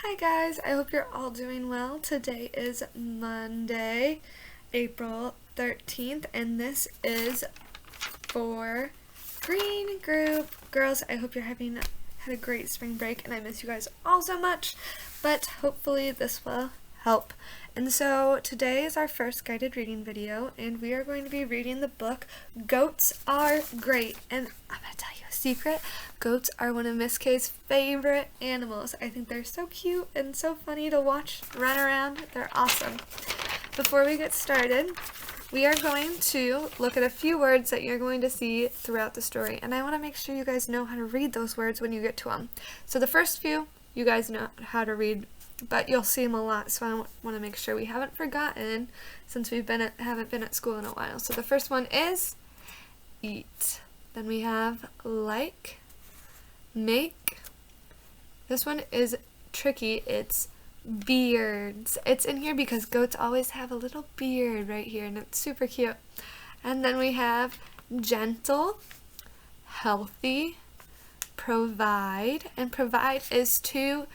Hi guys, I hope you're all doing well. Today is Monday, April 13th, and this is for Green Group. Girls, I hope you're had a great spring break, and I miss you guys all so much, but hopefully this will help. And so today is our first guided reading video, and we are going to be reading the book Goats Are Great. And I'm going to tell you a secret. Goats are one of Miss K's favorite animals. I think they're so cute and so funny to watch run around. They're awesome. Before we get started, we are going to look at a few words that you're going to see throughout the story, and I want to make sure you guys know how to read those words when you get to them. So the first few, you guys know how to read, but you'll see them a lot, so I want to make sure we haven't forgotten since we haven't been at school in a while. So the first one is eat. Then we have like, make. This one is tricky. It's beards. It's in here because goats always have a little beard right here, and it's super cute. And then we have gentle, healthy, provide, and provide is to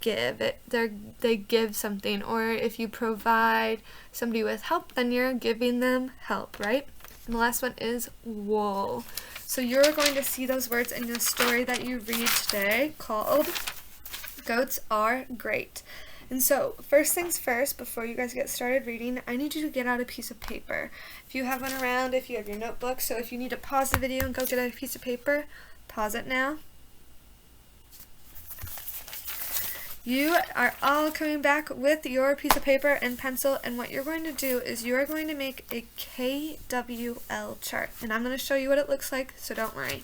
give. They give something, or if you provide somebody with help, then you're giving them help, right? And the last one is wool. So you're going to see those words in the story that you read today called Goats Are Great. And so, first things first, before you guys get started reading, I need you to get out a piece of paper. If you have one around, if you have your notebook, so if you need to pause the video and go get a piece of paper, pause it now. You are all coming back with your piece of paper and pencil, and what you're going to do is you are going to make a KWL chart, and I'm going to show you what it looks like, so don't worry.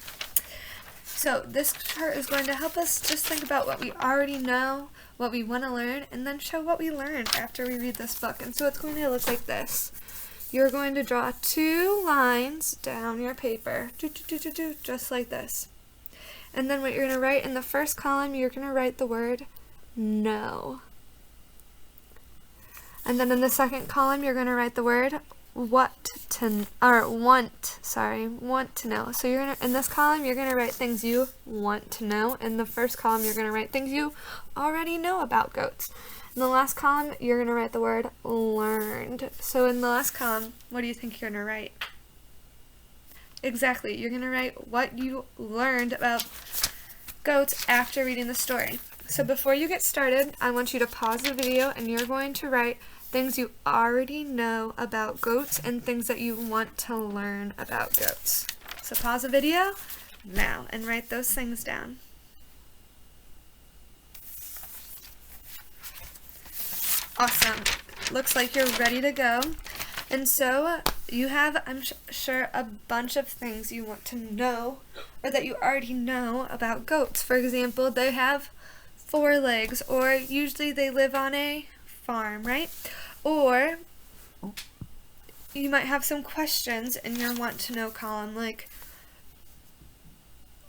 So this chart is going to help us just think about what we already know, what we want to learn, and then show what we learned after we read this book. And so it's going to look like this. You're going to draw 2 lines down your paper, just like this. And then what you're going to write in the first column, you're going to write the word no. And then in the second column, you're going to write the word want to know. So you're gonna, in this column, you're going to write things you want to know. In the first column, you're going to write things you already know about goats. In the last column, you're going to write the word learned. So in the last column, what do you think you're going to write? Exactly, you're going to write what you learned about goats after reading the story. So before you get started, I want you to pause the video, and you're going to write things you already know about goats and things that you want to learn about goats. So pause the video now and write those things down. Awesome. Looks like you're ready to go. And so you have, I'm sure, a bunch of things you want to know or that you already know about goats. For example, they have 4 legs, or usually they live on a farm, right? Or you might have some questions in your want to know column, like,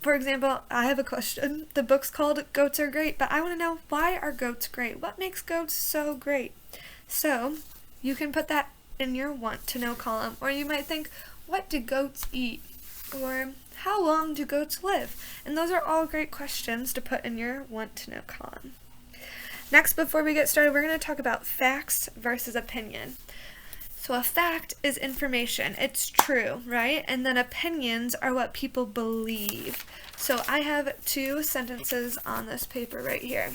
for example, I have a question. The book's called Goats Are Great, but I want to know, why are goats great? What makes goats so great? So you can put that in your want to know column. Or you might think, what do goats eat? Or how long do goats live? And those are all great questions to put in your want to know column. Next, before we get started, we're going to talk about facts versus opinion. So a fact is information. It's true, right? And then opinions are what people believe. So I have 2 sentences on this paper right here.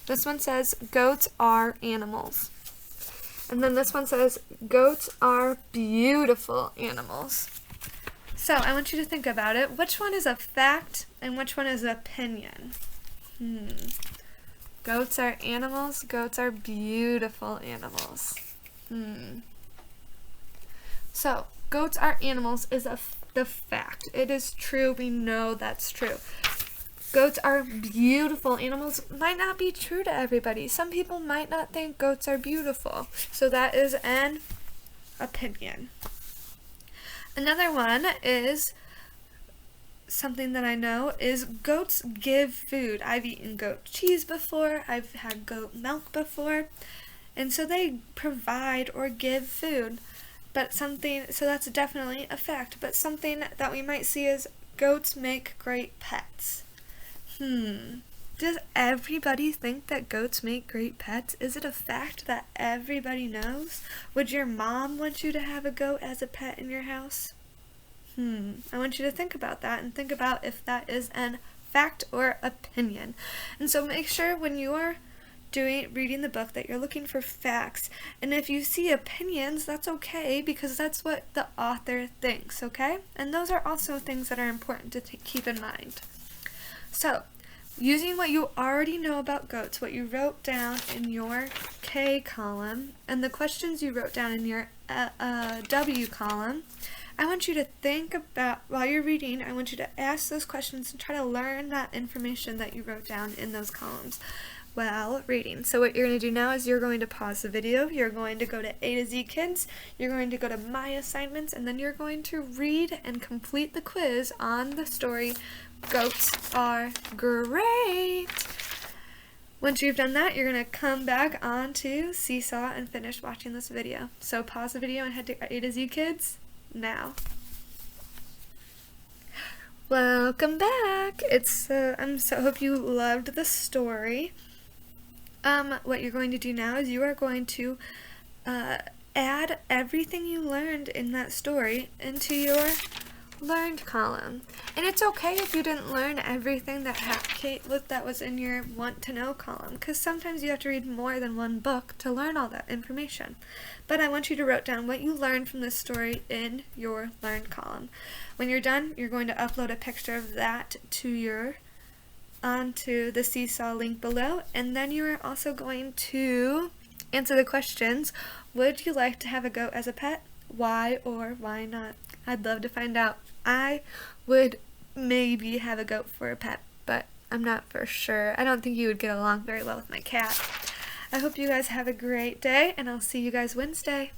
This one says, goats are animals. And then this one says, goats are beautiful animals. So I want you to think about it. Which one is a fact and which one is an opinion? Goats are animals. Goats are beautiful animals. So, goats are animals is the fact. It is true. We know that's true. Goats are beautiful animals might not be true to everybody. Some people might not think goats are beautiful. So that is an opinion. Another one is something that I know is goats give food. I've eaten goat cheese before. I've had goat milk before. And so they provide or give food. But so that's definitely a fact. But something that we might see is goats make great pets. Does everybody think that goats make great pets? Is it a fact that everybody knows? Would your mom want you to have a goat as a pet in your house? I want you to think about that and think about if that is an fact or opinion. And so make sure when you are reading the book that you're looking for facts, and if you see opinions, that's okay, because that's what the author thinks, okay? And those are also things that are important to keep in mind. So using what you already know about goats, what you wrote down in your K column, and the questions you wrote down in your W column, I want you to think about, while you're reading, I want you to ask those questions and try to learn that information that you wrote down in those columns while reading. So what you're going to do now is you're going to pause the video, you're going to go to A to Z Kids, you're going to go to My Assignments, and then you're going to read and complete the quiz on the story Goats Are Great. Once you've done that, you're going to come back onto Seesaw and finish watching this video. So pause the video and head to A to Z Kids now. Welcome back. Hope you loved the story. What you're going to do now is you are going to add everything you learned in that story into your learned column. And it's okay if you didn't learn everything that was in your want to know column, because sometimes you have to read more than one book to learn all that information. But I want you to write down what you learned from this story in your learned column. When you're done, you're going to upload a picture of that onto the Seesaw link below, and then you are also going to answer the questions. Would you like to have a goat as a pet? Why or why not? I'd love to find out. I would maybe have a goat for a pet, but I'm not for sure. I don't think you would get along very well with my cat. I hope you guys have a great day, and I'll see you guys Wednesday.